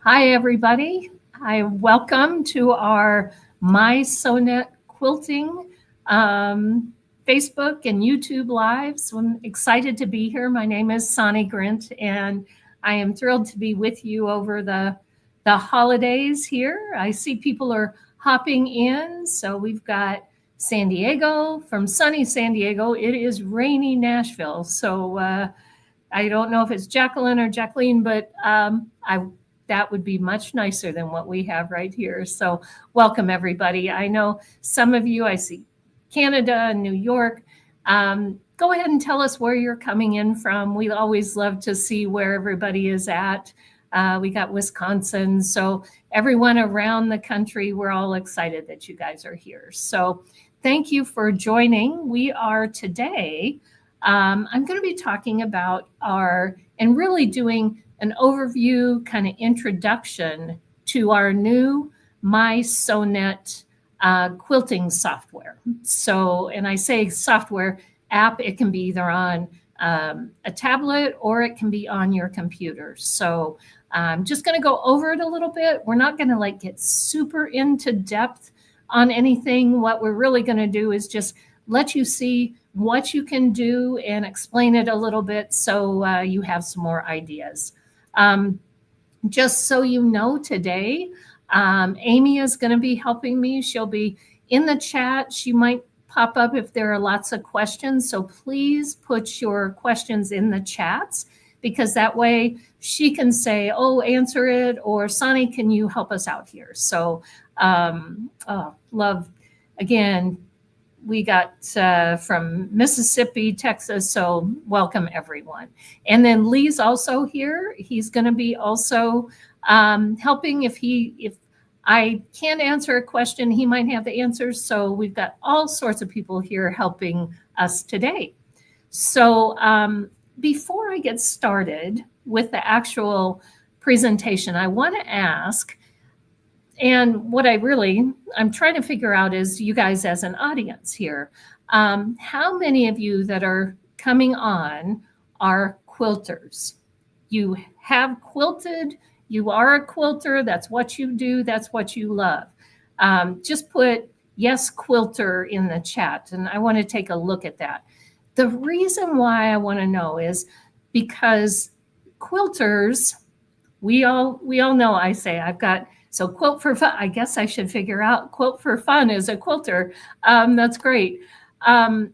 Hi, everybody. Welcome to our mySewnet quilting Facebook and YouTube lives. So I'm excited to be here. My name is Soni Grint, and I am thrilled to be with you over the holidays here. I see people are hopping in. So we've got San Diego, from sunny San Diego. It is rainy Nashville. So I don't know if it's Jacqueline or Jacqueline, but that would be much nicer than what we have right here. So welcome, everybody. I know some of you, I see Canada and New York. Go ahead and tell us where you're coming in from. We always love to see where everybody is at. We got Wisconsin. So everyone around the country, we're all excited that you guys are here. So thank you for joining. We are today, I'm going to be talking about and really doing an overview kind of introduction to our new mySewnet quilting software. So, and I say software app, it can be either on a tablet or it can be on your computer. So I'm just going to go over it a little bit. We're not going to get super into depth on anything. What we're really going to do is just let you see what you can do and explain it a little bit so you have some more ideas. Just so you know, today, Amy is going to be helping me. She'll be in the chat. She might pop up if there are lots of questions. So please put your questions in the chats, because that way she can say, oh, answer it, or Soni, can you help us out here? So love, again, we got from Mississippi, Texas, so welcome everyone. And then Lee's also here. He's going to be also helping. If I can't answer a question, he might have the answers. So we've got all sorts of people here helping us today. So before I get started with the actual presentation, I want to ask, and what I'm trying to figure out is, you guys as an audience here, how many of you that are coming on are quilters? You have quilted, you are a quilter, that's what you do, that's what you love. Just put yes, quilter in the chat, and I want to take a look at that. The reason why I want to know is because quilters, we all know, I say, I've got, so quilt for fun. I guess I should figure out quilt for fun as a quilter. That's great. As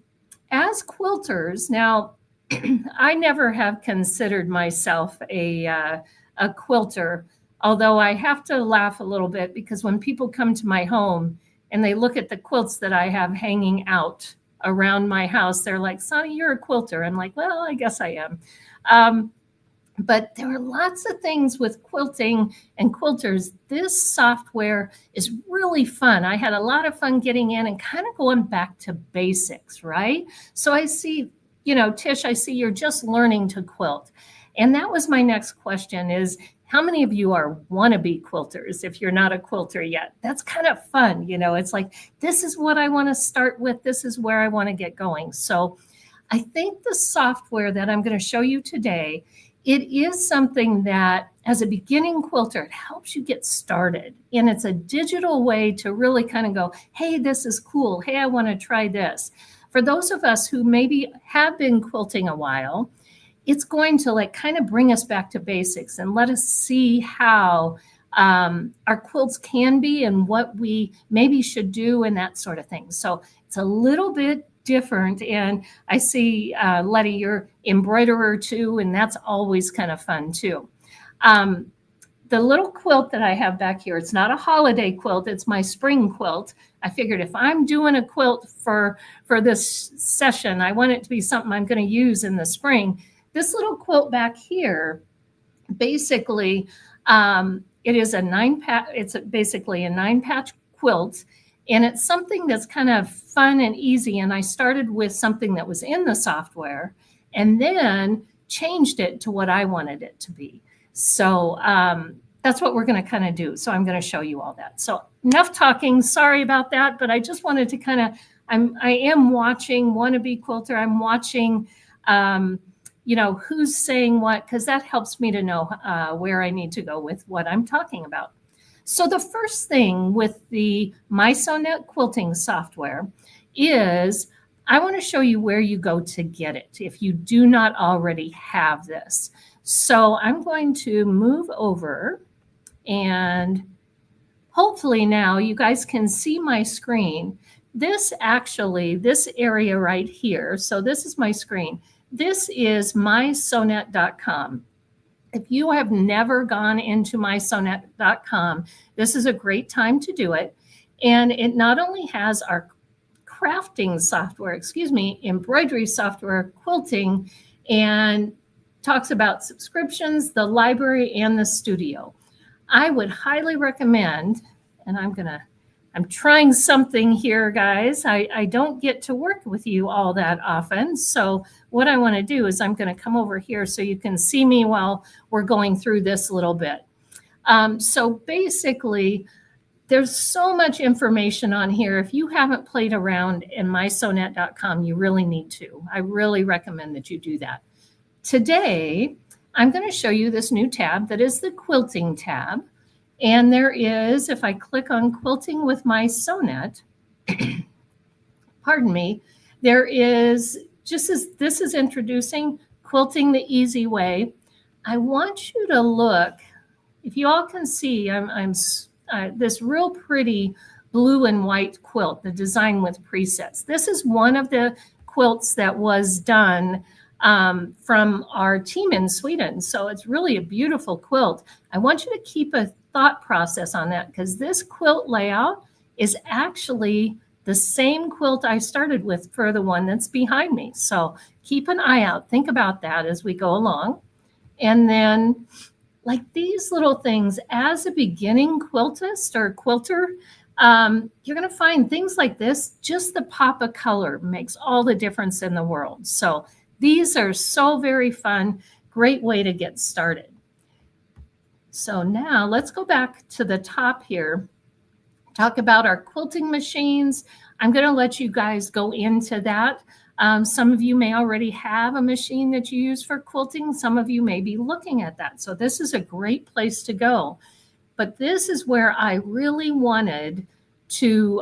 quilters, now, I never have considered myself a quilter, although I have to laugh a little bit, because when people come to my home and they look at the quilts that I have hanging out around my house, they're like, Soni, you're a quilter. I'm like, well, I guess I am. But there are lots of things with quilting and quilters. This software is really fun. I had a lot of fun getting in and kind of going back to basics, right? So I see, Tish, I see you're just learning to quilt. And that was my next question is, how many of you are wannabe quilters if you're not a quilter yet? That's kind of fun. It's like, this is what I want to start with. This is where I want to get going. So I think the software that I'm going to show you today, it is something that, as a beginning quilter, it helps you get started. And it's a digital way to really kind of go, hey, this is cool. Hey, I want to try this. For those of us who maybe have been quilting a while, it's going to kind of bring us back to basics and let us see how our quilts can be and what we maybe should do and that sort of thing. So it's a little bit different. And I see, Letty, you're embroiderer too, and that's always kind of fun too. The little quilt that I have back here, it's not a holiday quilt, it's my spring quilt. I figured if I'm doing a quilt for this session, I want it to be something I'm going to use in the spring. This little quilt back here, basically, it is it's basically a 9-patch quilt. And it's something that's kind of fun and easy. And I started with something that was in the software and then changed it to what I wanted it to be. So that's what we're going to kind of do. So I'm going to show you all that. So enough talking. Sorry about that. But I just wanted to kind of, I am watching Wannabe Quilter. I'm watching who's saying what, because that helps me to know where I need to go with what I'm talking about. So the first thing with the mySewnet quilting software is I want to show you where you go to get it if you do not already have this. So I'm going to move over, and hopefully now you guys can see my screen. This area right here, so this is my screen. This is mySewnet.com. If you have never gone into mySewnet.com, this is a great time to do it. And it not only has our crafting software, embroidery software, quilting, and talks about subscriptions, the library, and the studio. I would highly recommend, and I'm trying something here, guys. I don't get to work with you all that often. So what I want to do is I'm going to come over here so you can see me while we're going through this little bit. So basically, there's so much information on here. If you haven't played around in mySewnet.com, you really need to. I really recommend that you do that. Today, I'm going to show you this new tab that is the Quilting tab. And there is, if I click on Quilting with mySewnet, pardon me, there is, just as this is introducing Quilting the Easy Way, I want you to look, if you all can see, I'm this real pretty blue and white quilt, the design with presets. This is one of the quilts that was done from our team in Sweden. So it's really a beautiful quilt. I want you to keep a thought process on that, because this quilt layout is actually the same quilt I started with for the one that's behind me. So keep an eye out. Think about that as we go along. And then like these little things, as a beginning quiltist or quilter, you're going to find things like this. Just the pop of color makes all the difference in the world. So these are so very fun. Great way to get started. So now let's go back to the top here. Talk about our quilting machines. I'm going to let you guys go into that. Some of you may already have a machine that you use for quilting. Some of you may be looking at that. So this is a great place to go. But this is where I really wanted to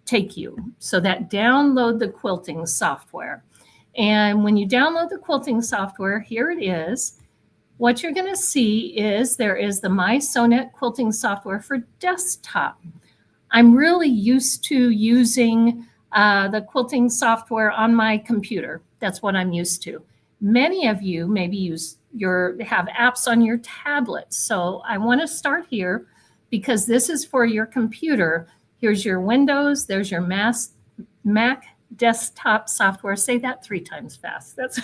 take you. So that download the quilting software. And when you download the quilting software, here it is. What you're going to see is there is the mySewnet quilting software for desktop. I'm really used to using the quilting software on my computer. That's what I'm used to. Many of you maybe have apps on your tablets. So I want to start here because this is for your computer. Here's your Windows. There's your Mac desktop software. Say that 3 times fast. That's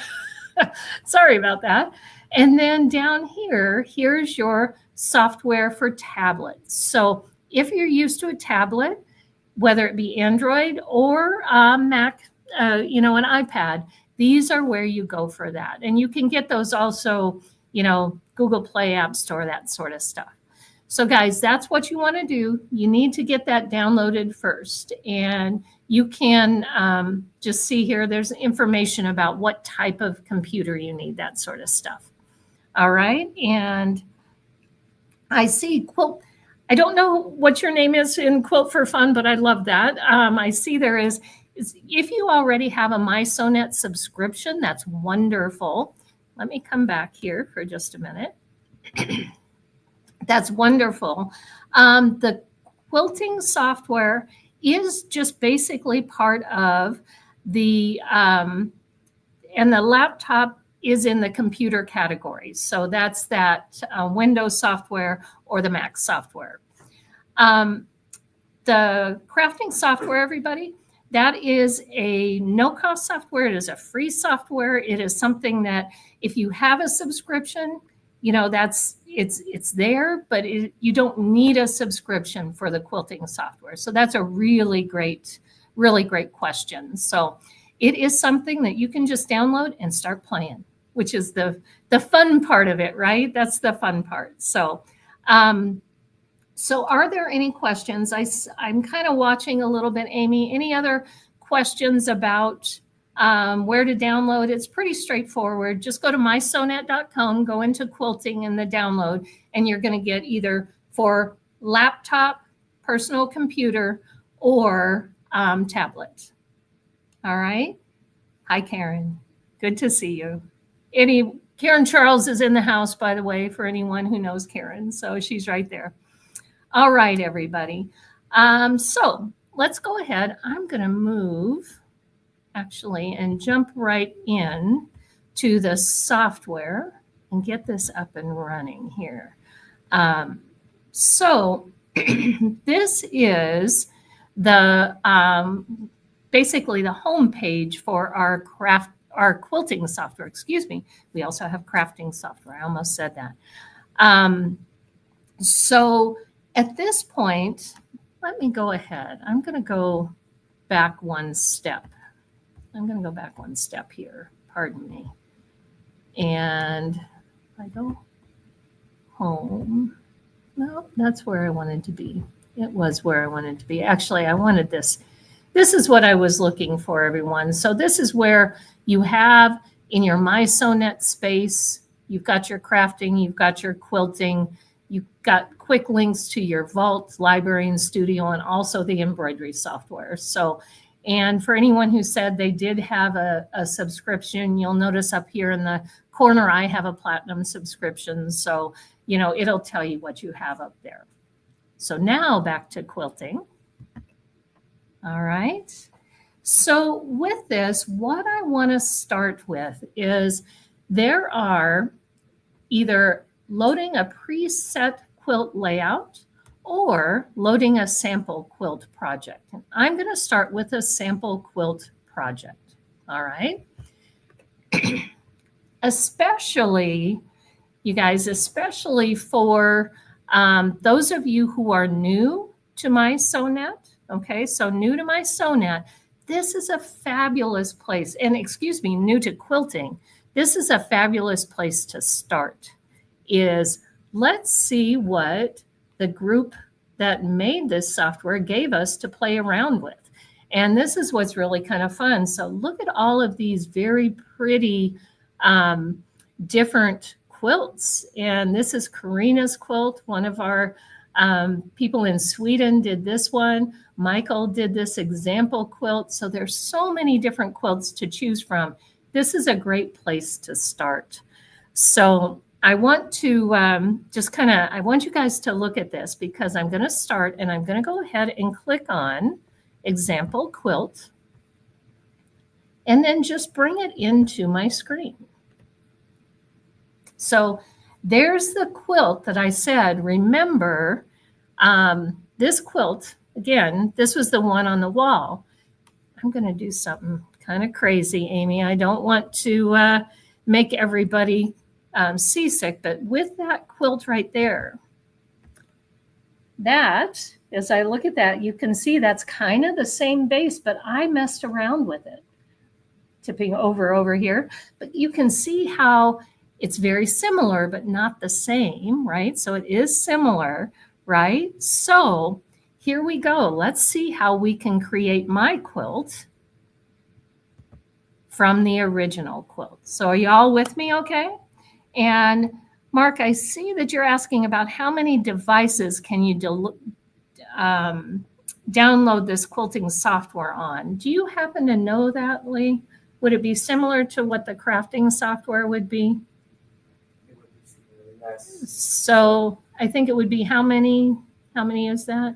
sorry about that. And then down here, here's your software for tablets. So if you're used to a tablet, whether it be Android or Mac, an iPad, these are where you go for that. And you can get those also, Google Play, App Store, that sort of stuff. So guys, that's what you want to do. You need to get that downloaded first. And you can just see here, there's information about what type of computer you need, that sort of stuff. All right. And I see Quilt. I don't know what your name is in Quilt for Fun, but I love that. I see there is if you already have a mySewnet subscription, that's wonderful. Let me come back here for just a minute. That's wonderful. The quilting software is just basically part of the, and the laptop is in the computer category. So that's that Windows software or the Mac software. The crafting software, everybody, that is a no-cost software. It is a free software. It is something that if you have a subscription, it's there, but you don't need a subscription for the quilting software. So that's a really great question. So it is something that you can just download and start playing, which is the fun part of it, right? That's the fun part. So, so are there any questions? I'm kind of watching a little bit, Amy. Any other questions about where to download. It's pretty straightforward. Just go to mySewnet.com, go into quilting in the download, and you're going to get either for laptop, personal computer, or tablet. All right. Hi, Karen. Good to see you. Karen Charles is in the house, by the way, for anyone who knows Karen. So she's right there. All right, everybody. So let's go ahead. I'm going to move actually and jump right in to the software and get this up and running here. So this is the basically the home page for our quilting software. Excuse me. We also have crafting software. I almost said that. So at this point, let me go ahead. I'm going to go back one step. I'm going to go back one step here. Pardon me. And I go home. No, that's where I wanted to be. It was where I wanted to be. Actually, I wanted this. This is what I was looking for, everyone. So this is where you have in your mySewnet space, you've got your crafting, you've got your quilting, you've got quick links to your Vault, Library, and Studio, and also the embroidery software. So, and for anyone who said they did have a subscription, you'll notice up here in the corner, I have a platinum subscription. So, you know, it'll tell you what you have up there. So now back to quilting. All right. So with this, what I want to start with is there are either loading a preset quilt layout or loading a sample quilt project. And I'm going to start with a sample quilt project. All right. Especially, you guys, especially for those of you who are new to mySewnet. Okay, so new to mySewnet, this is a fabulous place. And excuse me, new to quilting, this is a fabulous place to start. Is let's see what the group that made this software gave us to play around with. And this is what's really kind of fun. So look at all of these very pretty different quilts. And this is Karina's quilt. One of our people in Sweden did this one. Michael did this example quilt. So there's so many different quilts to choose from. This is a great place to start. So I want to I want you guys to look at this because I'm going to start and I'm going to go ahead and click on example quilt and then just bring it into my screen. So there's the quilt that I said, remember, this quilt, again, this was the one on the wall. I'm going to do something kind of crazy, Amy. I don't want to make everybody seasick, but with that quilt right there, that, as I look at that, you can see that's kind of the same base, but I messed around with it, tipping over here. But you can see how it's very similar, but not the same, right? So it is similar, right? So here we go. Let's see how we can create my quilt from the original quilt. So are you all with me okay? And Mark, I see that you're asking about how many devices can you download this quilting software on. Do you happen to know that, Lee? Would it be similar to what the crafting software would be? It would be similar, yes. So I think it would be how many? How many is that?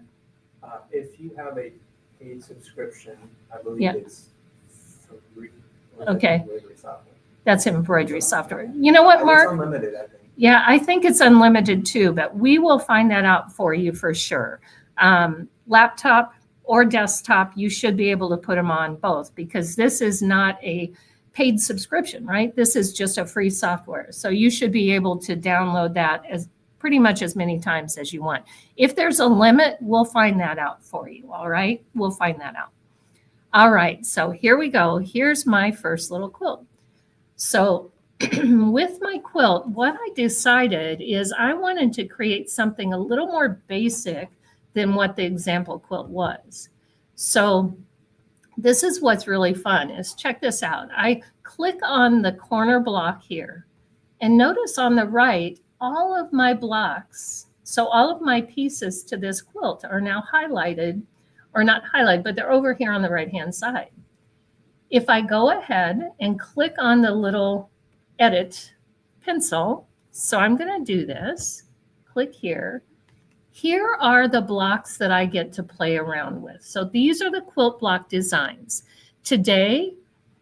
If you have a paid subscription, I believe it's 3. Okay. That's embroidery software. You know what, Mark? It's unlimited, I think. Yeah, I think it's unlimited too, but we will find that out for you for sure. Laptop or desktop, you should be able to put them on both because this is not a paid subscription, right? This is just a free software. So you should be able to download that as pretty much as many times as you want. If there's a limit, we'll find that out for you, all right? We'll find that out. All right, so here we go. Here's my first little quilt. So with my quilt, what I decided is I wanted to create something a little more basic than what the example quilt was. So this is what's really fun is check this out. I click on the corner block here and notice on the right, all of my blocks. So all of my pieces to this quilt are now highlighted, or not highlighted, but they're over here on the right-hand side. If I go ahead and click on the little edit pencil, so I'm going to do this, click here. Here are the blocks that I get to play around with. So these are the quilt block designs. Today,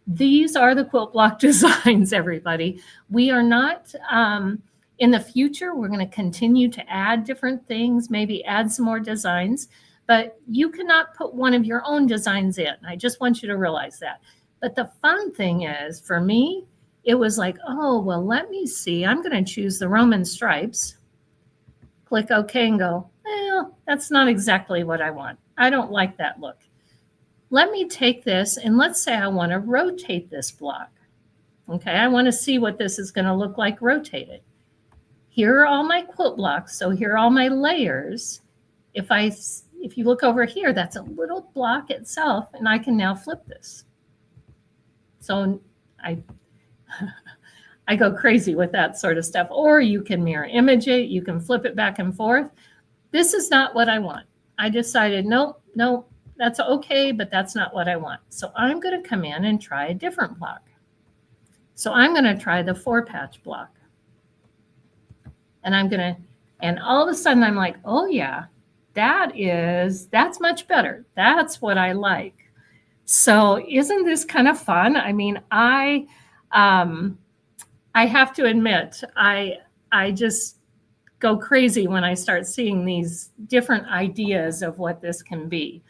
these are the quilt block designs, everybody. We are not, in the future, we're going to continue to add different things, maybe add some more designs, but you cannot put one of your own designs in. I just want you to realize that. But the fun thing is, for me, it was like, oh, well, let me see. I'm going to choose the Roman stripes. Click OK and go, well, that's not exactly what I want. I don't like that look. Let me take this and let's say I want to rotate this block. Okay, I want to see what this is going to look like rotated. Here are all my quilt blocks. So here are all my layers. If you look over here, that's a little block itself, and I can now flip this. So I go crazy with that sort of stuff. Or you can mirror image it. You can flip it back and forth. This is not what I want. I decided, nope, that's okay, but that's not what I want. So I'm going to come in and try a different block. So I'm going to try the 4-patch block. And and all of a sudden I'm like, oh yeah, that's much better. That's what I like. So isn't this kind of fun? I mean, I have to admit, I just go crazy when I start seeing these different ideas of what this can be.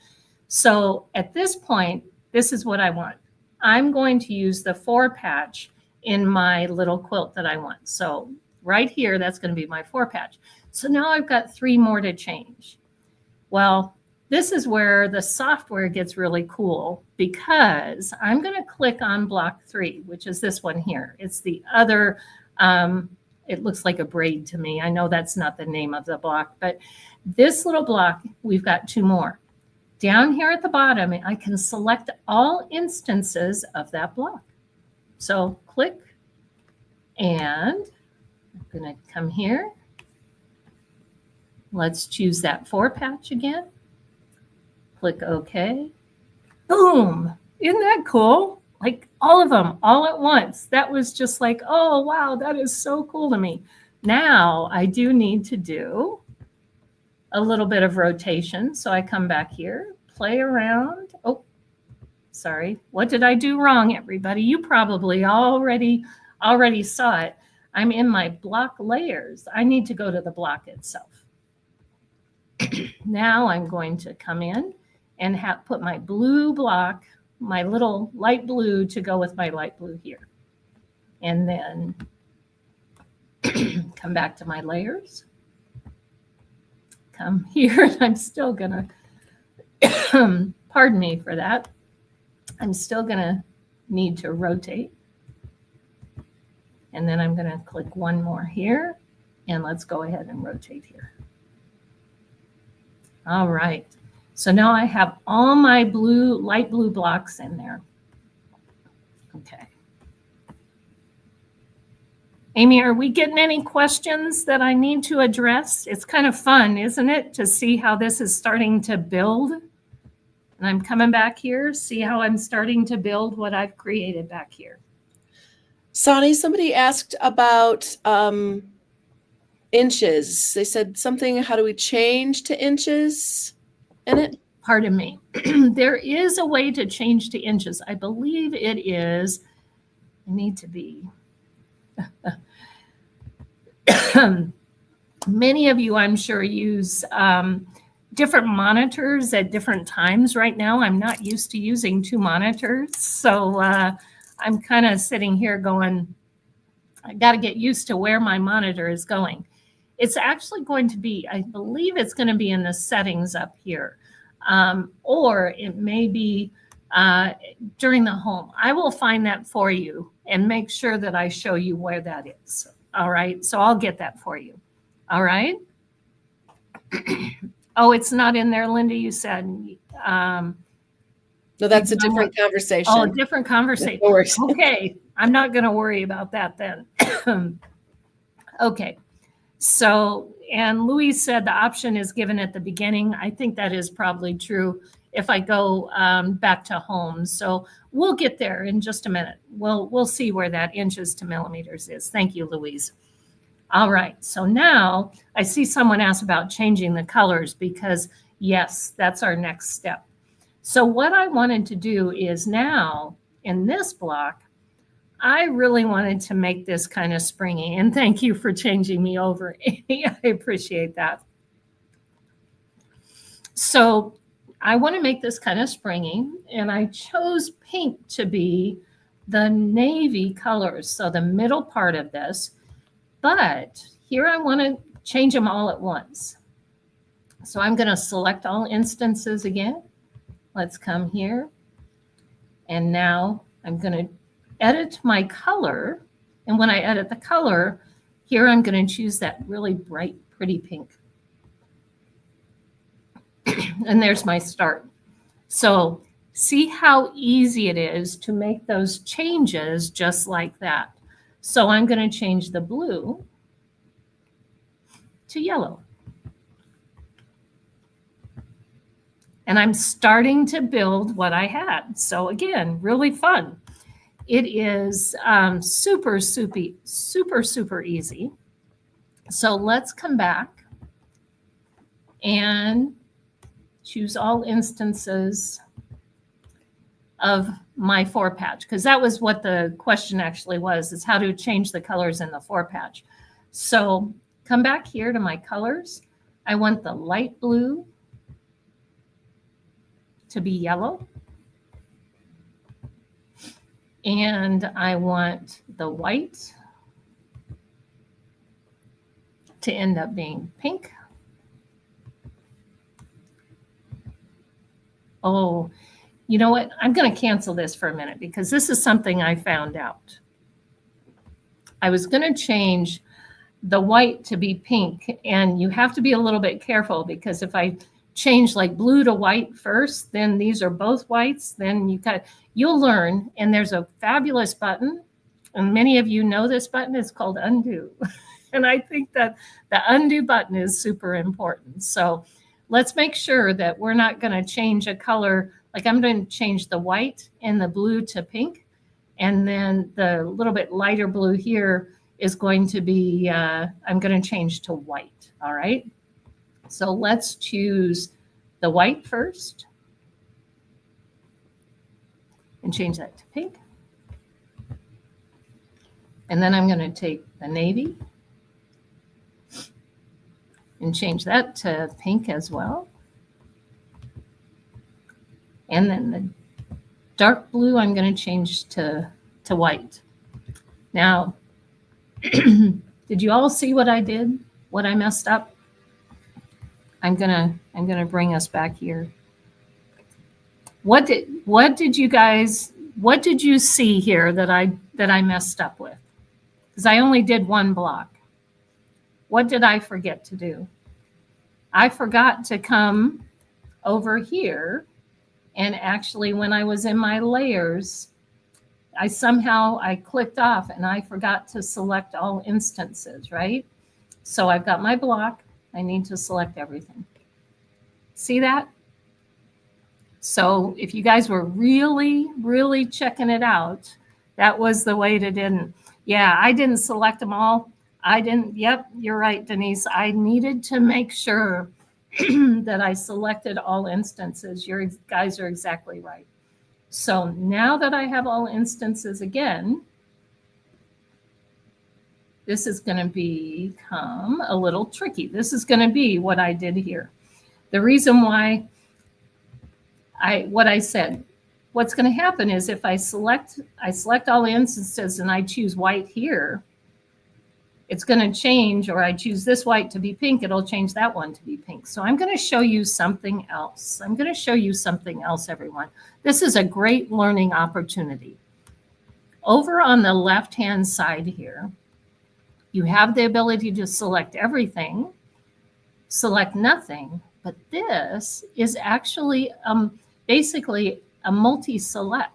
So at this point, this is what I want. I'm going to use the 4-patch in my little quilt that I want. So right here, that's going to be my 4-patch. So now I've got 3 more to change. Well, this is where the software gets really cool, because I'm going to click on block 3, which is this one here. It's the other, it looks like a braid to me. I know that's not the name of the block, but this little block, we've got 2 more. Down here at the bottom, I can select all instances of that block. So click, and I'm going to come here. Let's choose that 4-patch again. Click OK. Boom! Isn't that cool? Like all of them, all at once. That was just like, oh, wow, that is so cool to me. Now I do need to do a little bit of rotation. So I come back here, play around. Oh, sorry. What did I do wrong, everybody? You probably already saw it. I'm in my block layers. I need to go to the block itself. Now I'm going to come in and put my blue block, my little light blue, to go with my light blue here. And then come back to my layers. Come here, and I'm still going to, pardon me for that. I'm still going to need to rotate. And then I'm going to click one more here, and let's go ahead and rotate here. All right. So now I have all my blue, light blue blocks in there. Okay. Amy, are we getting any questions that I need to address? It's kind of fun, isn't it, to see how this is starting to build? And I'm coming back here, see how I'm starting to build what I've created back here. Soni, somebody asked about inches. They said something, how do we change to inches in it? Pardon me. There is a way to change to inches. I believe it is, I need to be. Many of you, I'm sure, use different monitors at different times right now. I'm not used to using 2 monitors. So I'm kind of sitting here going, I got to get used to where my monitor is going. It's actually going to be, I believe it's going to be in the settings up here. Or it may be during the home. I will find that for you and make sure that I show you where that is. All right. So I'll get that for you. All right. Oh, it's not in there, Linda, you said. No, that's a You know different Oh, conversation. different conversation. No worries. Okay, I'm not going to worry about that then. Okay, so, and Louise said the option is given at the beginning. I think that is probably true if I go back to home. So we'll get there in just a minute. We'll see where that inches to millimeters is. Thank you, Louise. All right, so now I see someone asked about changing the colors because yes, that's our next step. So what I wanted to do is now in this block, I really wanted to make this kind of springy, and thank you for changing me over, Amy. I appreciate that. So I want to make this kind of springy, and I chose pink to be the navy colors, so the middle part of this. But here I want to change them all at once. So I'm going to select all instances again. Let's come here. And now I'm going to edit my color. And when I edit the color, here I'm going to choose that really bright, pretty pink. And there's my start. So see how easy it is to make those changes just like that. So I'm going to change the blue to yellow. And I'm starting to build what I had. So again, really fun. It is super easy. So let's come back and choose all instances of my 4-patch, because that was what the question actually was, is how to change the colors in the 4-patch. So come back here to my colors. I want the light blue to be yellow. And I want the white to end up being pink. Oh, you know what? I'm going to cancel this for a minute because this is something I found out. I was going to change the white to be pink, and you have to be a little bit careful because if I change like blue to white first, then these are both whites, then you'll learn. And there's a fabulous button, and many of you know this button. It's called undo. And I think that the undo button is super important. So let's make sure that we're not going to change a color. Like I'm going to change the white and the blue to pink. And then the little bit lighter blue here is going to be, I'm going to change to white. All right. So let's choose the white first and change that to pink. And then I'm going to take the navy and change that to pink as well. And then the dark blue I'm going to change to white. Now, did you all see what I did? What I messed up? I'm gonna bring us back here. What did you see here that I messed up with? Because I only did one block. What did I forget to do? I forgot to come over here, and actually when I was in my layers, I clicked off and I forgot to select all instances, right? So I've got my block. I need to select everything. See that? So if you guys were really checking it out, that was the way to didn't. Yeah, I didn't select them all. I didn't. Yep, you're right, Denise. I needed to make sure that I selected all instances. You guys are exactly right. So now that I have all instances again, this is going to become a little tricky. This is going to be what I did here. The reason why what I said, what's going to happen is if I select all the instances and I choose white here, it's going to change, or I choose this white to be pink, it'll change that one to be pink. So I'm going to show you something else. I'm going to show you something else, everyone. This is a great learning opportunity. Over on the left-hand side here, you have the ability to select everything, select nothing, but this is actually basically a multi-select.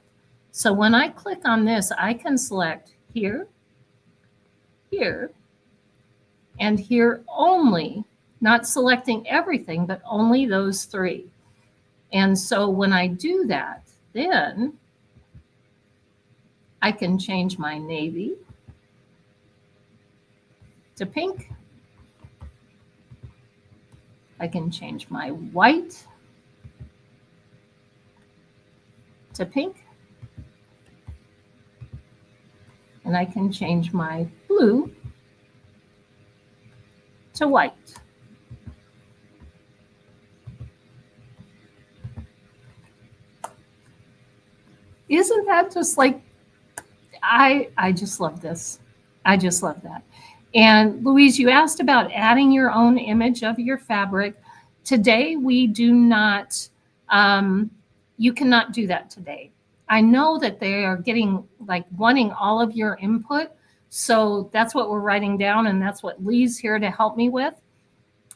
So when I click on this, I can select here, here, and here only, not selecting everything, but only those 3. And so when I do that, then I can change my navy to pink. I can change my white to pink. And I can change my blue to white. Isn't that just like, I just love this. I just love that. And Louise, you asked about adding your own image of your fabric. Today, we do not, you cannot do that today. I know that they are getting, like, wanting all of your input. So that's what we're writing down, and that's what Lee's here to help me with.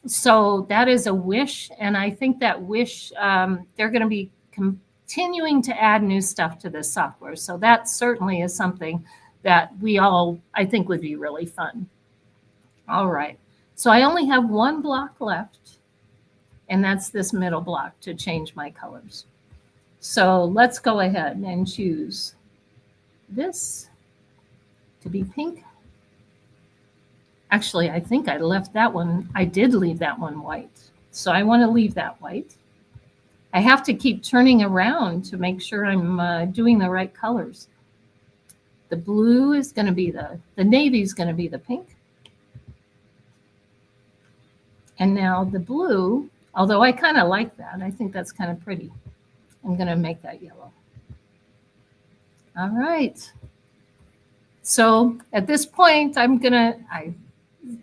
So that is a wish, and I think that wish, they're going to be continuing to add new stuff to this software. So that certainly is something that we all, I think, would be really fun. All right, so I only have one block left, and that's this middle block to change my colors. So let's go ahead and choose this to be pink. Actually, I think I left that one. I did leave that one white. So I want to leave that white. I have to keep turning around to make sure I'm doing the right colors. The blue is going to be the navy is going to be the pink. And now the blue, although I kind of like that, I think that's kind of pretty. I'm going to make that yellow. All right. So at this point, I'm going to,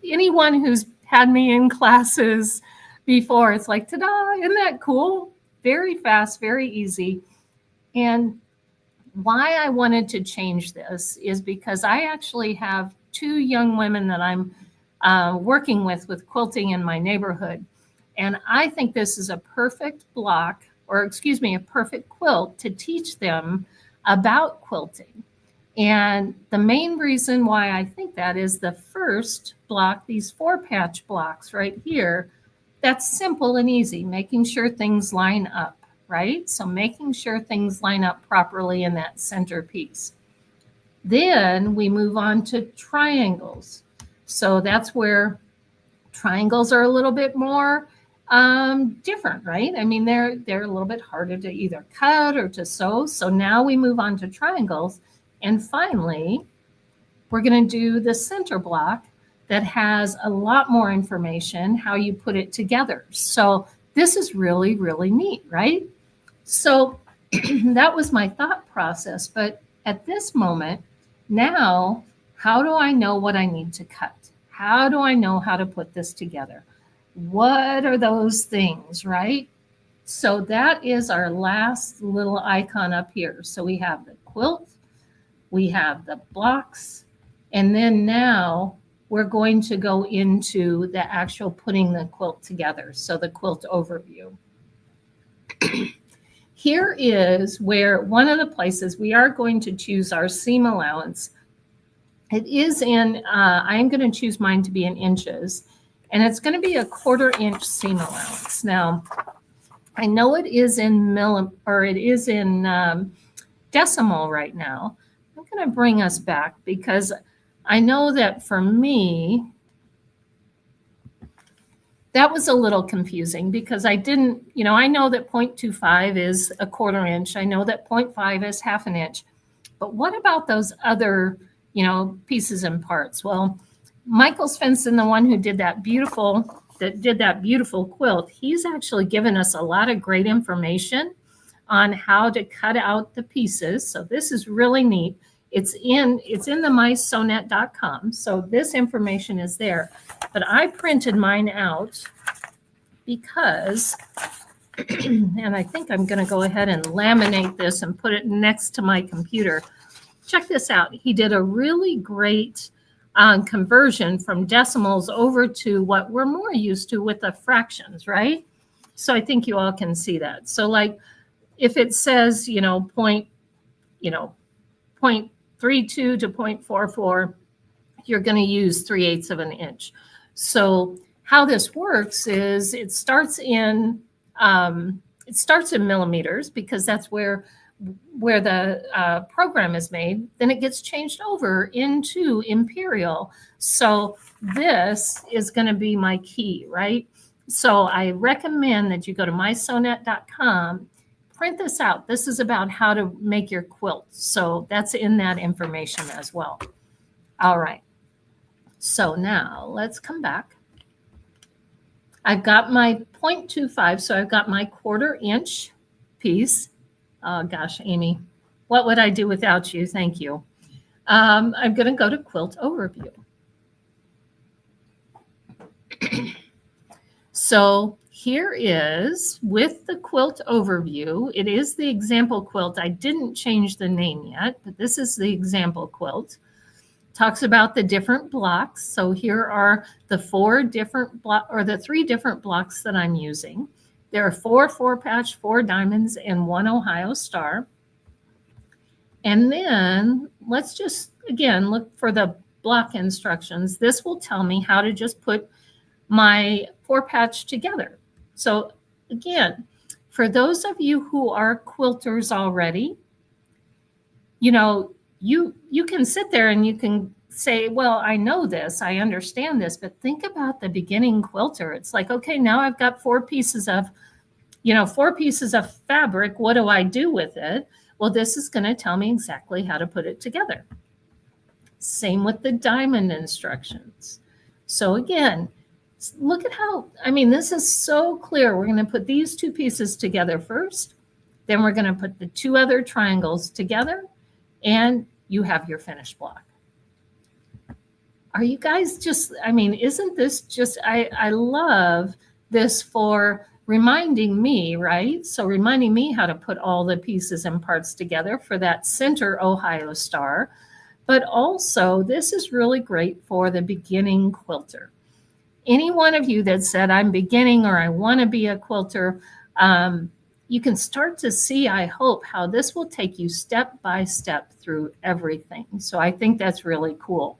anyone who's had me in classes before, it's like, ta-da, isn't that cool? Very fast, very easy. And why I wanted to change this is because I actually have 2 young women that I'm working with quilting in my neighborhood. And I think this is a perfect block, or excuse me, a perfect quilt to teach them about quilting. And the main reason why I think that is the first block, these 4-patch blocks right here, that's simple and easy, making sure things line up, right? So making sure things line up properly in that center piece. Then we move on to triangles. So that's where triangles are a little bit more different, right? I mean, they're a little bit harder to either cut or to sew. So now we move on to triangles. And finally, we're going to do the center block that has a lot more information, how you put it together. So this is really, really neat, right? So that was my thought process. But at this moment, now, how do I know what I need to cut? How do I know how to put this together? What are those things, right? So that is our last little icon up here. So we have the quilt, we have the blocks, and then now we're going to go into the actual putting the quilt together. So the quilt overview. Here is where one of the places we are going to choose our seam allowance. It is in, I'm going to choose mine to be in inches, and it's going to be a 1/4 inch seam allowance. Now, I know it is in decimal right now. I'm going to bring us back because I know that for me, that was a little confusing because I didn't, I know that 0.25 is a 1/4 inch. I know that 0.5 is 1/2 inch. But what about those other, pieces and parts? Well, Michael Svensson, the one who did that beautiful quilt, he's actually given us a lot of great information on how to cut out the pieces. So this is really neat. It's in the mySewnet.com. So this information is there. But I printed mine out because, and I think I'm going to go ahead and laminate this and put it next to my computer. Check this out. He did a really great conversion from decimals over to what we're more used to with the fractions, right? So I think you all can see that. So like if it says, point, 0.32 to 0.44, you're going to use 3/8 of an inch. So how this works is it starts in millimeters because that's where the program is made. Then it gets changed over into imperial. So this is going to be my key, right? So I recommend that you go to mySewnet.com, print this out. This is about how to make your quilt. So that's in that information as well. All right. So now let's come back. I've got my 0.25, so I've got my 1/4 inch piece. Oh gosh, Amy, what would I do without you? Thank you. I'm going to go to Quilt Overview. So here is, with the quilt overview, it is the example quilt. I didn't change the name yet, but this is the example quilt. Talks about the different blocks. So here are the 3 different blocks that I'm using. There are 4 4-patch, 4 diamonds, and 1 Ohio star. And then let's just, again, look for the block instructions. This will tell me how to just put my 4-patch together. So again, for those of you who are quilters already, you can sit there and you can say, well, I know this, I understand this, but think about the beginning quilter. It's like, okay, now I've got 4 pieces of fabric. What do I do with it? Well, this is going to tell me exactly how to put it together. Same with the diamond instructions. So again, look at how, this is so clear. We're going to put these 2 pieces together first. Then we're going to put the 2 other triangles together, and you have your finished block. Are you guys just, isn't this just, I love this for reminding me, right? So reminding me how to put all the pieces and parts together for that center Ohio star. But also, this is really great for the beginning quilter. Any one of you that said, I'm beginning or I want to be a quilter, you can start to see, I hope, how this will take you step by step through everything. So I think that's really cool.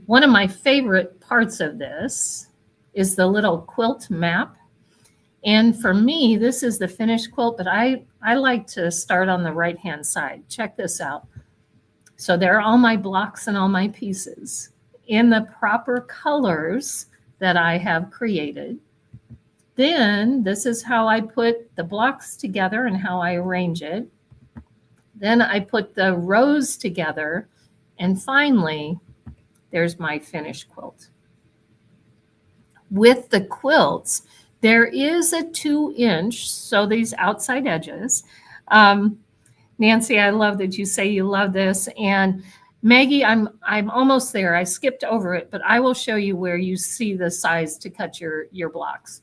One of my favorite parts of this is the little quilt map. And for me, this is the finished quilt, but I like to start on the right-hand side. Check this out. So there are all my blocks and all my pieces in the proper colors that I have created. Then this is how I put the blocks together and how I arrange it. Then I put the rows together. And finally, there's my finished quilt. With the quilts, there is a 2-inch, so these outside edges. Nancy, I love that you say you love this. And Maggie, I'm almost there. I skipped over it, but I will show you where you see the size to cut your blocks.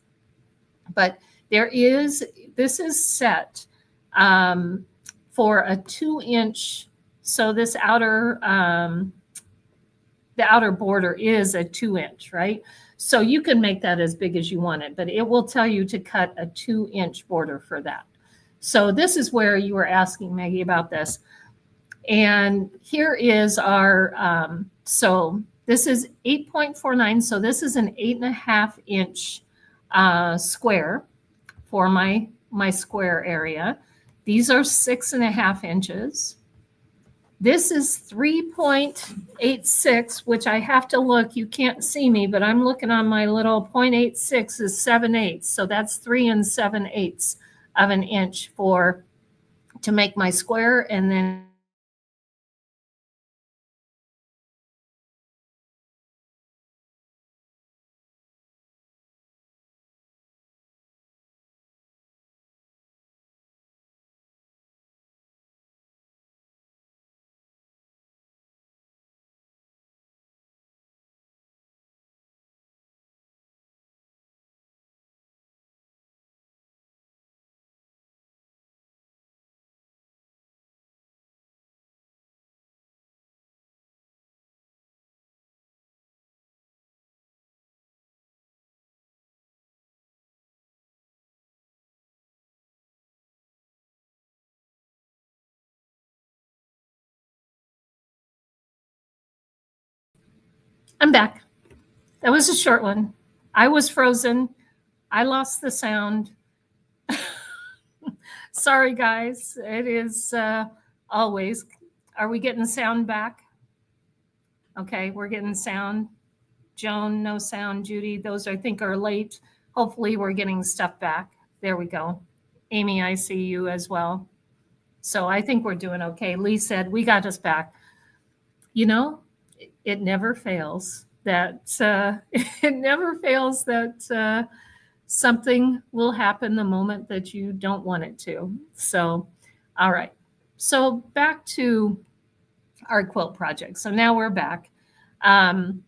But this is set for a 2-inch. So this the outer border is a 2-inch, right? So you can make that as big as you want it, but it will tell you to cut a 2-inch border for that. So this is where you were asking Maggie about this. And here is our, so this is 8.49. So this is an 8.5-inch square for my square area. These are 6.5 inches. This is 3.86, which I have to look. You can't see me, but I'm looking on my little 0.86 is 7/8. So that's 3 7/8 of an inch to make my square. And then I'm back. That was a short one. I was frozen. I lost the sound. Sorry, guys. It is always. Are we getting sound back? Okay, we're getting sound. Joan, no sound. Judy, those I think are late. Hopefully we're getting stuff back. There we go. Amy, I see you as well. So I think we're doing okay. Lee said, we got us back. You know, it never fails that it never fails that something will happen the moment that you don't want it to. So, all right. So back to our quilt project. So now we're back. And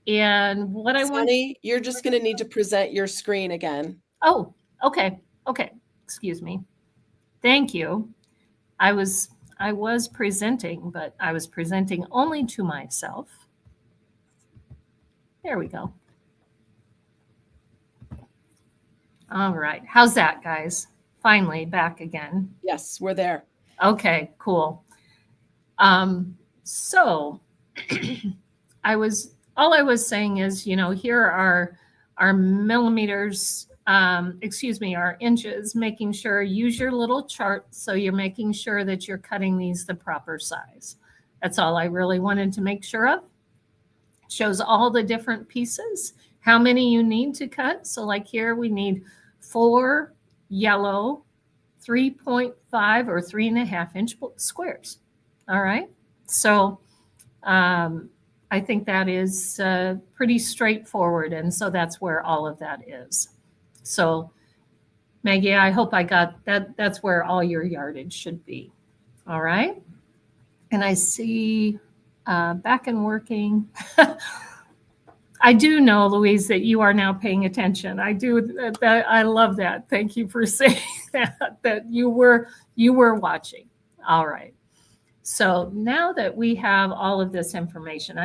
what I want. Soni, you're just going to need to present your screen again. Oh, okay. Okay. Excuse me. Thank you. I was presenting, but I was presenting only to myself. There we go. All right. How's that, guys? Finally back again. Yes, we're there. Okay, cool. So all I was saying is, you know, here are our millimeters, our inches, making sure, use your little chart. So you're making sure that you're cutting these the proper size. That's all I really wanted to make sure of. It shows all the different pieces, how many you need to cut. So like here, we need 4 yellow 3.5 or 3.5 inch squares. All right. So I think that is pretty straightforward. And so that's where all of that is. So Maggie, I hope I got that. That's where all your yardage should be. All right. And I see back and working. I do know, Louise, that you are now paying attention. I do. I love that. Thank you for saying that you were watching. All right. So now that we have all of this information,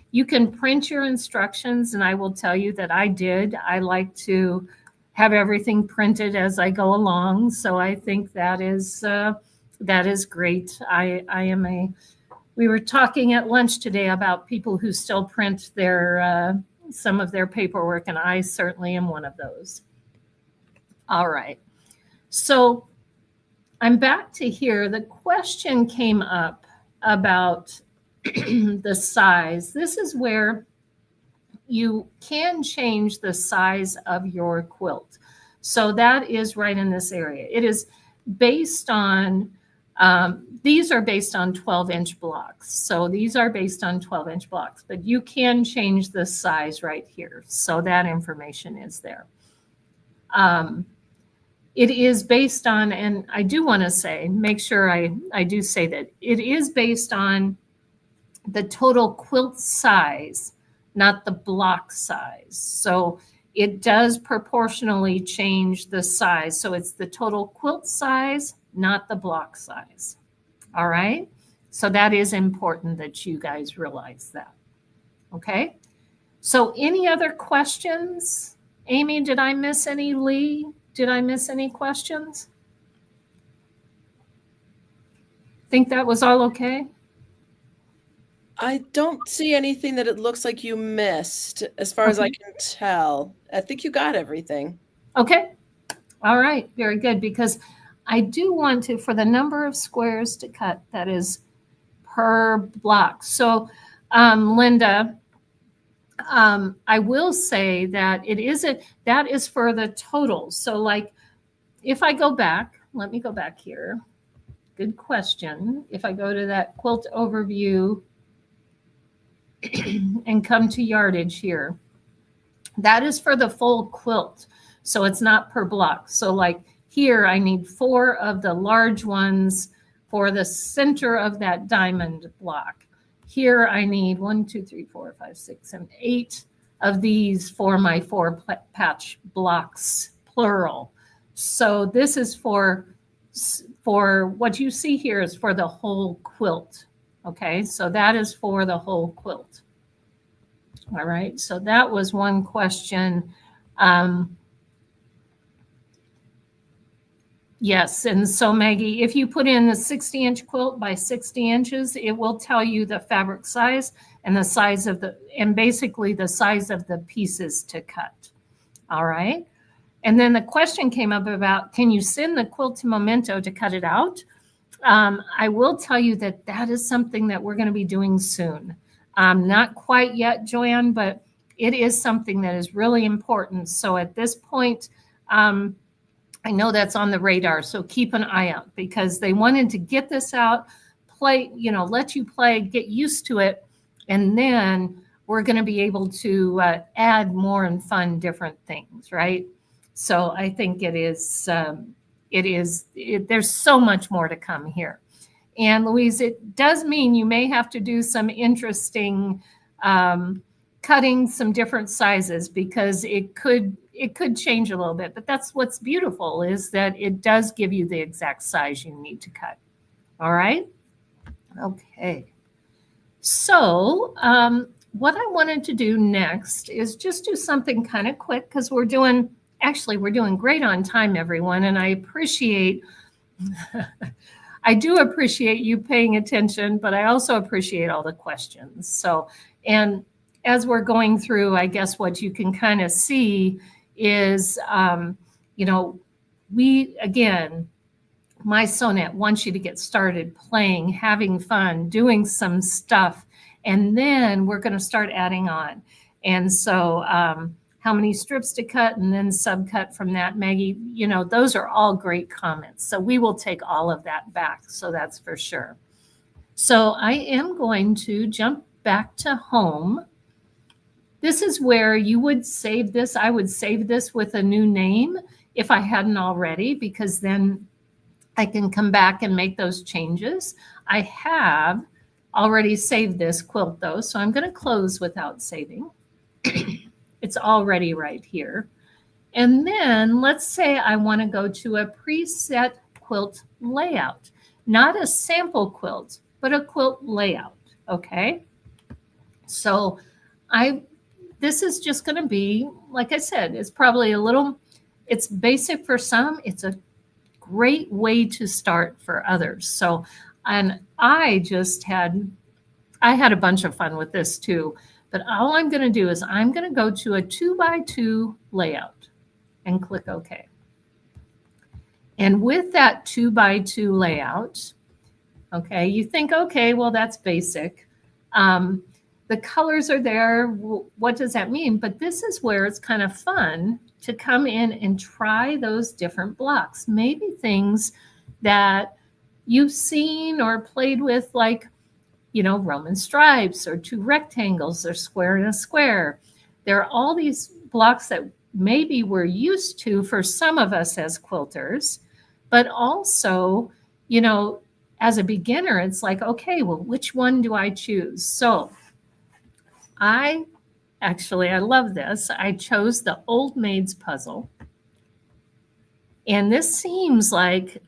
you can print your instructions, and I will tell you that I did. I like to have everything printed as I go along. So I think that is great. We were talking at lunch today about people who still print some of their paperwork, and I certainly am one of those. All right. So I'm back to here. The question came up about the size. This is where you can change the size of your quilt. So that is right in this area. It is based on, these are based on 12-inch blocks. So these are based on 12-inch blocks, but you can change the size right here. So that information is there. It is based on, and I do want to say, make sure I do say that it is based on the total quilt size, not the block size. So it does proportionally change the size. So it's the total quilt size, not the block size. All right. So that is important that you guys realize that. Okay. So any other questions? Amy, did I miss any? Lee, did I miss any questions? Think that was all okay? I don't see anything that it looks like you missed, as far as I can tell. I think you got everything. Okay. All right. Very good. Because I do want to, for the number of squares to cut, that is per block. So, Linda, I will say that that is for the total. So like, if I go back, let me go back here. Good question. If I go to that quilt overview and come to yardage here, that is for the full quilt. So it's not per block. So like here, I need 4 of the large ones for the center of that diamond block. Here I need 1, 2, 3, 4, 5, 6, 7, 8 of these for my 4 patch blocks, plural. So this is for what you see here is for the whole quilt. Okay, so that is for the whole quilt. All right, so that was one question. Yes, and so Maggie, if you put in the 60-inch quilt by 60 inches, it will tell you the fabric size and the size of and basically the size of the pieces to cut. All right. And then the question came up about, can you send the quilt to Memento to cut it out? I will tell you that that is something that we're going to be doing soon. Not quite yet, Joanne, but it is something that is really important. So at this point, I know that's on the radar, so keep an eye out because they wanted to get this out, play, let you play, get used to it, and then we're going to be able to add more and fun different things, right? So I think there's so much more to come here. And Louise, it does mean you may have to do some interesting cutting, some different sizes because it could change a little bit, but that's what's beautiful is that it does give you the exact size you need to cut. All right. Okay. So what I wanted to do next is just do something kind of quick because we're doing great on time, everyone. And I do appreciate you paying attention, but I also appreciate all the questions. So, and as we're going through, I guess what you can kind of see is, mySewnet wants you to get started playing, having fun, doing some stuff, and then we're going to start adding on. And so how many strips to cut and then subcut from that, Maggie, those are all great comments. So we will take all of that back. So that's for sure. So I am going to jump back to home. This is where you would save this. I would save this with a new name if I hadn't already, because then I can come back and make those changes. I have already saved this quilt though, so I'm going to close without saving. It's already right here. And then let's say I want to go to a preset quilt layout, not a sample quilt, but a quilt layout. Okay. So this is just going to be, like I said, it's probably it's basic for some. It's a great way to start for others. So, and I had a bunch of fun with this too, but all I'm going to do is I'm going to go to a 2x2 layout and click OK. And with that 2x2 layout, okay, you think, okay, well, that's basic. The colors are there. What does that mean? But this is where it's kind of fun to come in and try those different blocks. Maybe things that you've seen or played with, like, Roman stripes or two rectangles or square and a square. There are all these blocks that maybe we're used to for some of us as quilters, but also, as a beginner, it's like, okay, well, which one do I choose? So I love this. I chose the Old Maid's Puzzle. And this seems like,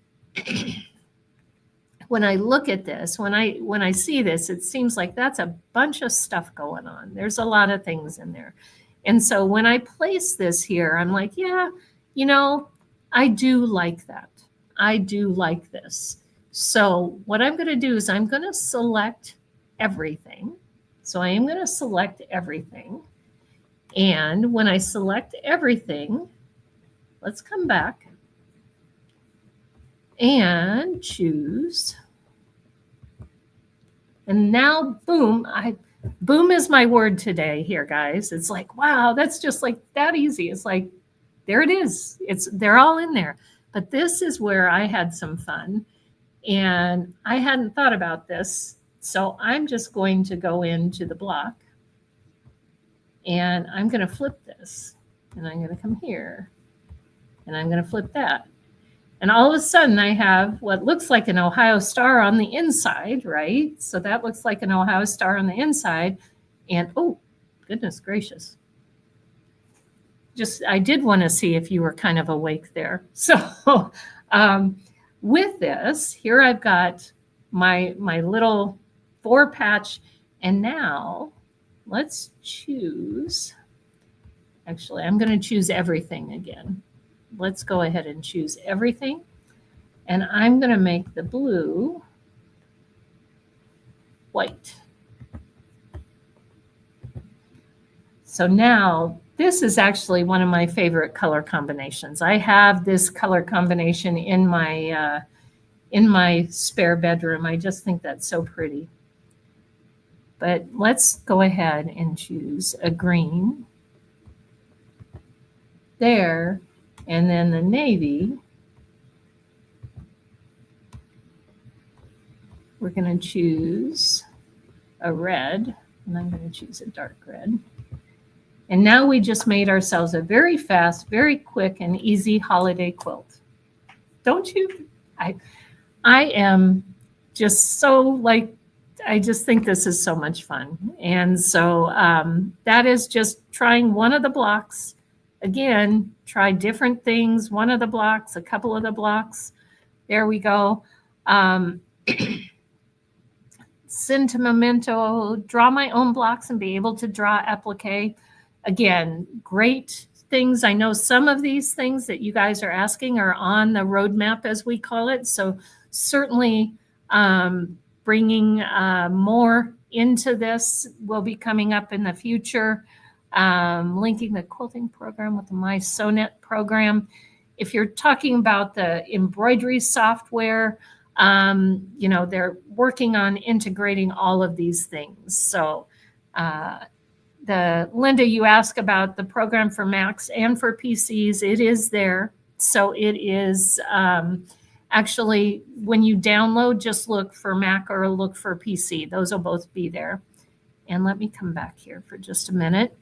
when I look at this, when I see this, it seems like that's a bunch of stuff going on. There's a lot of things in there. And so when I place this here, I'm like, yeah, I do like that. I do like this. So what I'm going to do is I'm going to select everything. So I am going to select everything. And when I select everything, let's come back and choose. And now, boom, boom is my word today here, guys. It's like, wow, that's just like that easy. It's like, there it is. They're all in there. But this is where I had some fun. And I hadn't thought about this. So I'm just going to go into the block. And I'm going to flip this. And I'm going to come here. And I'm going to flip that. And all of a sudden, I have what looks like an Ohio star on the inside, right? So that looks like an Ohio star on the inside. And, oh, goodness gracious. I did want to see if you were kind of awake there. So with this, here I've got my little 4-patch. And now let's choose. Actually, I'm going to choose everything again. Let's go ahead and choose everything. And I'm going to make the blue white. So now this is actually one of my favorite color combinations. I have this color combination in my spare bedroom. I just think that's so pretty. But let's go ahead and choose a green there, and then the navy. We're going to choose a red, and I'm going to choose a dark red. And now we just made ourselves a very fast, very quick, and easy holiday quilt. Don't you? I am just so like, I just think this is so much fun. And so that is just trying one of the blocks. Again, try different things, one of the blocks, a couple of the blocks. There we go. Sentimento, draw my own blocks and be able to draw applique. Again, great things. I know some of these things that you guys are asking are on the roadmap, as we call it. So certainly bringing more into this will be coming up in the future. Linking the quilting program with the mySewnet program. If you're talking about the embroidery software, they're working on integrating all of these things. So Linda, you asked about the program for Macs and for PCs. It is there. So it is actually, when you download, just look for Mac or look for PC. Those will both be there. And let me come back here for just a minute.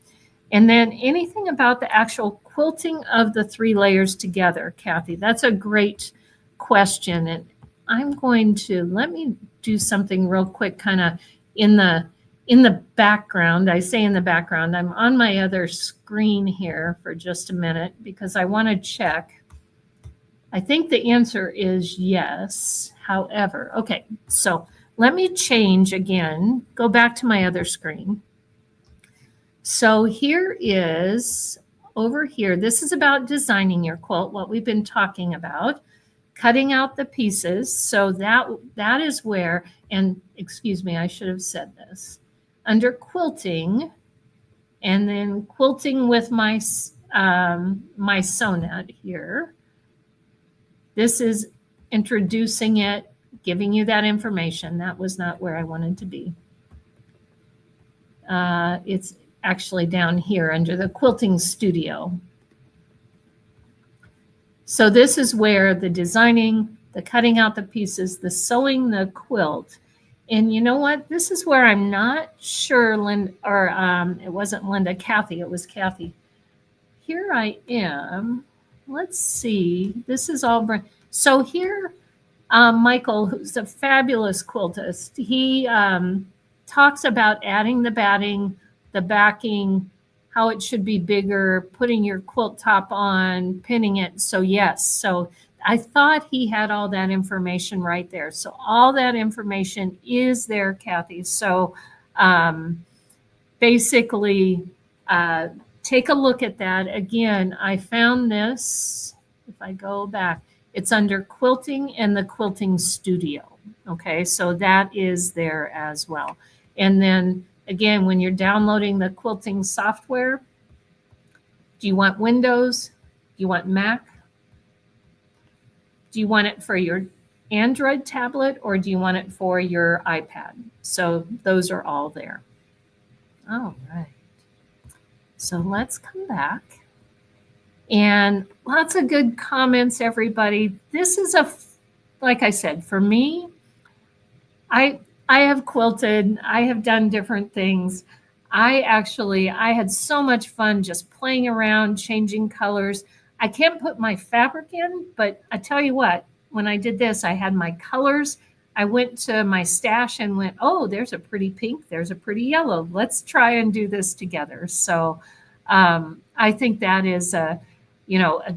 And then anything about the actual quilting of the 3 layers together, Kathy? That's a great question. And I'm going to, let me do something real quick, kind of in the background. I say in the background, I'm on my other screen here for just a minute because I want to check. I think the answer is yes. However, okay, so let me change again, go back to my other screen. So here is, over here, this is about designing your quilt, what we've been talking about, cutting out the pieces. So that is where, and excuse me, I should have said this. Under quilting, and then quilting with mySewnet here. This is introducing it, giving you that information. That was not where I wanted to be. It's actually down here under the quilting studio. So this is where the designing, the cutting out the pieces, the sewing the quilt. And you know what? This is where I'm not sure, Linda, or it wasn't Linda, Kathy, it was Kathy. Here I am. Let's see. This is all. So here, Michael, who's a fabulous quiltist, he talks about adding the batting, the backing, how it should be bigger, putting your quilt top on, pinning it. So yes, so I thought he had all that information right there. So all that information is there, Kathy. So basically, take a look at that. Again, I found this, if I go back, it's under quilting and the quilting studio. Okay, so that is there as well. And then again, when you're downloading the quilting software, do you want Windows? Do you want Mac? Do you want it for your Android tablet or do you want it for your iPad? So those are all there. All right. So let's come back. And lots of good comments, everybody. This is like I said, for me, I have quilted, I have done different things. I had so much fun just playing around, changing colors. I can't put my fabric in, but I tell you what, when I did this, I had my colors. I went to my stash and went, oh, there's a pretty pink, there's a pretty yellow. Let's try and do this together. So I think that is a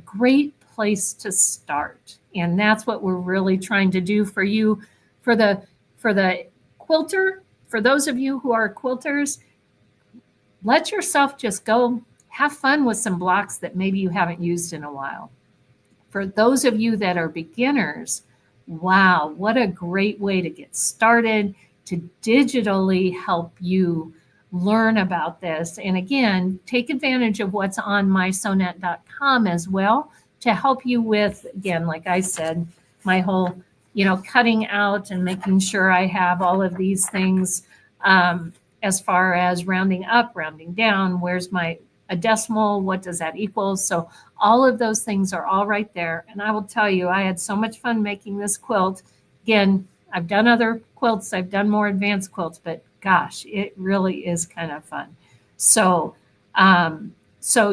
great place to start. And that's what we're really trying to do for you, for the quilter, for those of you who are quilters, let yourself just go have fun with some blocks that maybe you haven't used in a while. For those of you that are beginners, wow, what a great way to get started, to digitally help you learn about this. And again, take advantage of what's on mySewnet.com as well to help you with, again, like I said, my whole, cutting out and making sure I have all of these things as far as rounding up, rounding down, where's a decimal, what does that equal? So all of those things are all right there. And I will tell you, I had so much fun making this quilt. Again, I've done other quilts, I've done more advanced quilts, but gosh, it really is kind of fun. So,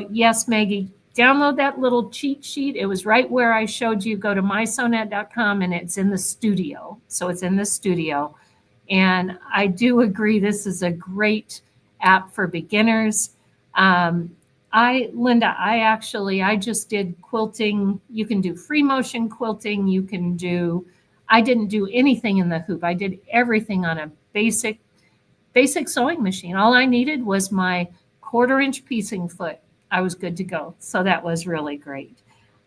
yes, Maggie, download that little cheat sheet. It was right where I showed you. Go to mySewnet.com and it's in the studio. So it's in the studio. And I do agree, this is a great app for beginners. Linda, I just did quilting. You can do free motion quilting. I didn't do anything in the hoop. I did everything on a basic sewing machine. All I needed was my 1/4-inch piecing foot. I was good to go. So that was really great.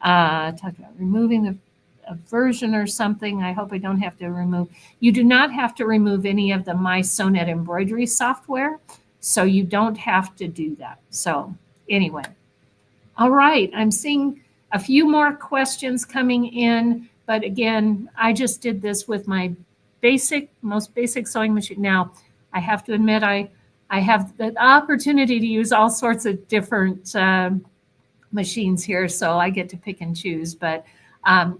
Talk about removing a version or something. I hope I don't have to remove. You do not have to remove any of the mySewnet embroidery software. So you don't have to do that. So anyway, all right. I'm seeing a few more questions coming in, but again, I just did this with my most basic sewing machine. Now, I have to admit, I have the opportunity to use all sorts of different machines here, so I get to pick and choose. But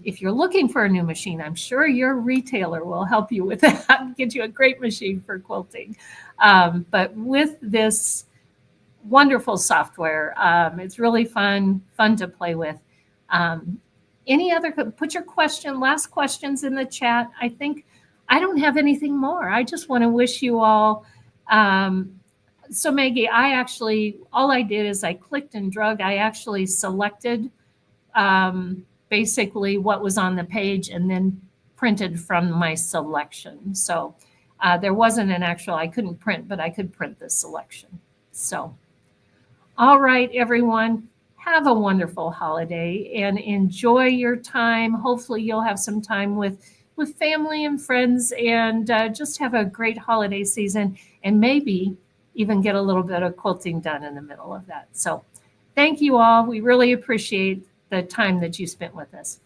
if you're looking for a new machine, I'm sure your retailer will help you with that, get you a great machine for quilting. But with this wonderful software, it's really fun to play with. Put your last questions in the chat. I think I don't have anything more. I just want to wish you all. So Maggie, all I did is I clicked and drug. I actually selected basically what was on the page and then printed from my selection. So there wasn't I couldn't print, but I could print the selection. So, all right, everyone, have a wonderful holiday and enjoy your time. Hopefully you'll have some time with family and friends and just have a great holiday season and maybe even get a little bit of quilting done in the middle of that. So thank you all. We really appreciate the time that you spent with us.